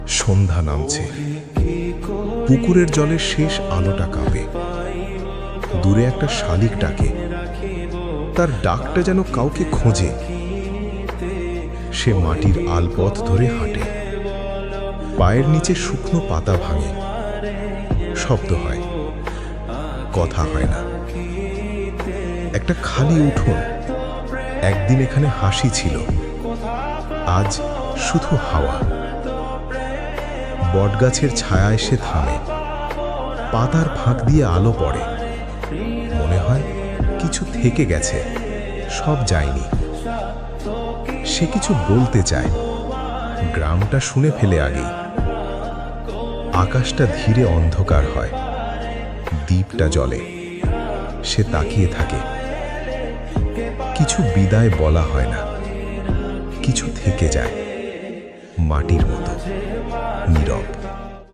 সন্ধ্যা নামছে, পুকুরের জলের শেষ আলোটা কাঁপে। দূরে একটা শালিক ডাকে, তার ডাকটা যেন কাউকে খোঁজে। সে মাটির আলপথ ধরে হাঁটে, পায়ের নিচে শুকনো পাতা ভাঙে, শব্দ হয়, কথা হয় না। একটা খালি উঠোন, একদিন এখানে হাসি ছিল, আজ শুধু হাওয়া। বটগাছের ছায়া এসে থামে, পাতার ফাঁক দিয়ে আলো পড়ে। মনে হয় কিছু থেকে গেছে, সব যায়নি। সে কিছু বলতে চায়, গ্রামটা শুনে ফেলে আগেই। আকাশটা ধীরে অন্ধকার হয়, দ্বীপটা জ্বলে। সে তাকিয়ে থাকে। কিছু বিদায় বলা হয় না, কিছু থেকে যায়, মাটির মতো নীরব।